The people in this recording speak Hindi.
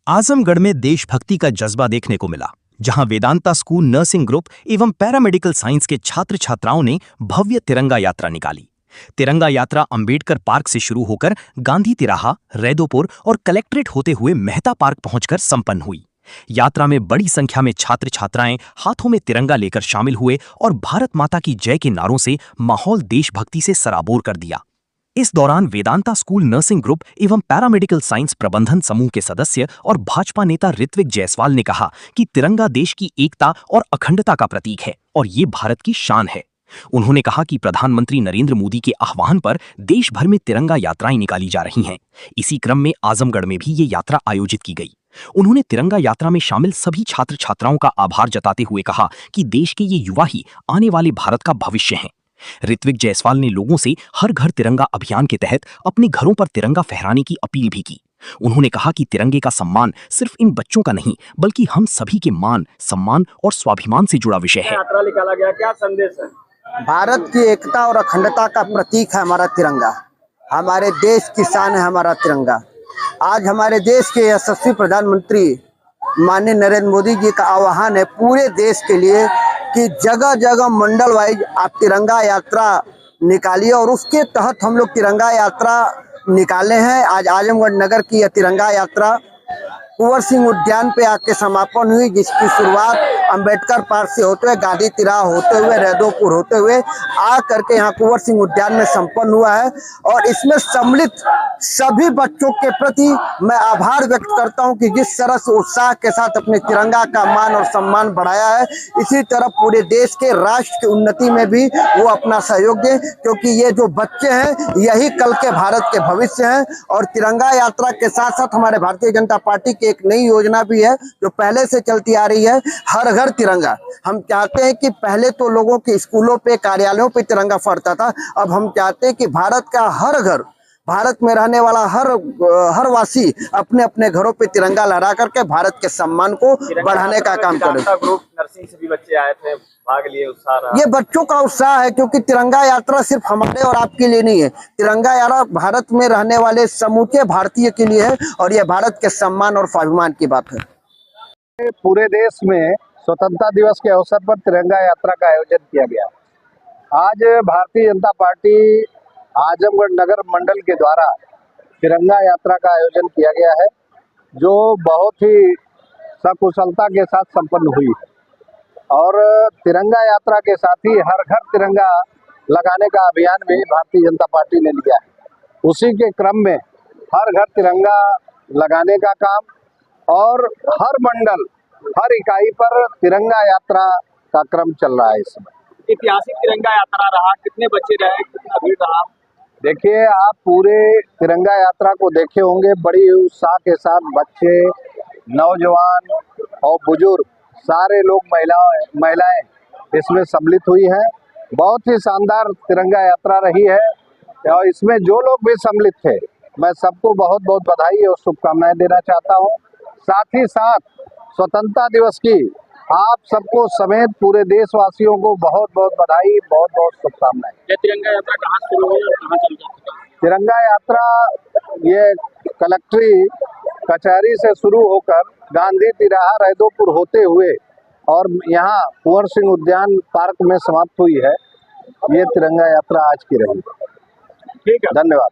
आजमगढ़ में देशभक्ति का जज्बा देखने को मिला, जहां वेदांता स्कूल नर्सिंग ग्रुप एवं पैरामेडिकल साइंस के छात्र छात्राओं ने भव्य तिरंगा यात्रा निकाली। तिरंगा यात्रा अंबेडकर पार्क से शुरू होकर गांधी तिराहा, रैदोपुर और कलेक्ट्रेट होते हुए मेहता पार्क पहुंचकर संपन्न हुई। यात्रा में बड़ी संख्या में छात्र छात्राएं हाथों में तिरंगा लेकर शामिल हुए और भारत माता की जय के नारों से माहौल देशभक्ति से सराबोर कर दिया। इस दौरान वेदांता स्कूल नर्सिंग ग्रुप एवं पैरामेडिकल साइंस प्रबंधन समूह के सदस्य और भाजपा नेता ऋत्विक जायसवाल ने कहा कि तिरंगा देश की एकता और अखंडता का प्रतीक है और ये भारत की शान है। उन्होंने कहा कि प्रधानमंत्री नरेंद्र मोदी के आह्वान पर देश भर में तिरंगा यात्राएं निकाली जा रही हैं। इसी क्रम में आजमगढ़ में भी ये यात्रा आयोजित की गई। उन्होंने तिरंगा यात्रा में शामिल सभी छात्र छात्राओं का आभार जताते हुए कहा कि देश के ये युवा ही आने वाले भारत का भविष्य हैं। ऋत्विक जायसवाल ने लोगों से हर घर तिरंगा अभियान के तहत अपने घरों पर तिरंगा फहराने की अपील भी की। उन्होंने कहा कि तिरंगे का सम्मान सिर्फ इन बच्चों का नहीं, बल्कि हम सभी के मान, सम्मान और स्वाभिमान से जुड़ा विषय है। यात्रा निकाला गया, क्या संदेश है? भारत की एकता और अखंडता का प्रतीक है हमारा तिरंगा। हमारे देश की शान है हमारा तिरंगा। आज हमारे देश के यशस्वी प्रधानमंत्री माननीय नरेंद्र मोदी जी का आह्वान है पूरे देश के लिए कि जगह जगह मंडल वाइज आप तिरंगा यात्रा निकालिए, और उसके तहत हम लोग तिरंगा यात्रा निकाले हैं। आज आजमगढ़ नगर की यह तिरंगा यात्रा कुंवर सिंह उद्यान पे आके समापन हुई, जिसकी शुरुआत अंबेडकर पार्क से होते हुए गांधी तिराहा होते हुए रैदोपुर होते हुए आ करके यहाँ कुंवर सिंह उद्यान में संपन्न हुआ है। और इसमें सम्मिलित सभी बच्चों के प्रति मैं आभार व्यक्त करता हूँ कि जिस तरह से उत्साह के साथ अपने तिरंगा का मान और सम्मान बढ़ाया है, इसी तरह पूरे देश के राष्ट्र की उन्नति में भी वो अपना सहयोग दें, क्योंकि ये जो बच्चे हैं यही कल के भारत के भविष्य हैं। और तिरंगा यात्रा के साथ साथ हमारे भारतीय जनता पार्टी की एक नई योजना भी है जो पहले से चलती आ रही है, हर घर तिरंगा। हम चाहते हैं कि पहले तो लोगों के स्कूलों पे, कार्यालयों पे तिरंगा फहरता था, अब हम चाहते हैं कि भारत का हर घर, भारत में रहने वाला हर वासी अपने अपने घरों पे तिरंगा लहरा करके भारत के सम्मान को बढ़ाने का काम करे। ग्रुप नर्सिंग से भी बच्चे आए थे, भाग लिए, उत्साह रहा। ये बच्चों का उत्साह है, क्योंकि तिरंगा यात्रा सिर्फ हमारे और आपके लिए नहीं है। तिरंगा यात्रा भारत में रहने वाले समूचे भारतीय के लिए है, और ये भारत के सम्मान और स्वाभिमान की बात है। पूरे देश में स्वतंत्रता दिवस के अवसर पर तिरंगा यात्रा का आयोजन किया गया। आज भारतीय जनता पार्टी आजमगढ़ नगर मंडल के द्वारा तिरंगा यात्रा का आयोजन किया गया है, जो बहुत ही सकुशलता के साथ संपन्न हुई है। और तिरंगा यात्रा के साथ ही हर घर तिरंगा लगाने का अभियान भी भारतीय जनता पार्टी ने लिया है। उसी के क्रम में हर घर तिरंगा लगाने का काम और हर मंडल, हर इकाई पर तिरंगा यात्रा का क्रम चल रहा है। इस समय ऐतिहासिक तिरंगा यात्रा रहा, कितने बच्चे रहे, कितना भीड़ रहा? देखिए, आप पूरे तिरंगा यात्रा को देखे होंगे, बड़ी उत्साह के साथ बच्चे, नौजवान और बुजुर्ग सारे लोग, महिलाएं इसमें सम्मिलित हुई हैं। बहुत ही शानदार तिरंगा यात्रा रही है, और इसमें जो लोग भी सम्मिलित थे, मैं सबको बहुत बहुत बधाई और शुभकामनाएं देना चाहता हूं। साथ ही साथ स्वतंत्रता दिवस की आप सबको समेत पूरे देशवासियों को बहुत बहुत बधाई, बहुत बहुत शुभकामनाएं। ये तिरंगा यात्रा कहाँ शुरू हुई और कहाँ चल जाती है? तिरंगा यात्रा ये कलेक्ट्री कचहरी से शुरू होकर गांधी तिराहा, रैदोपुर होते हुए और यहाँ कुंवर सिंह उद्यान पार्क में समाप्त हुई है। ये तिरंगा यात्रा आज की रही। ठीक है, धन्यवाद।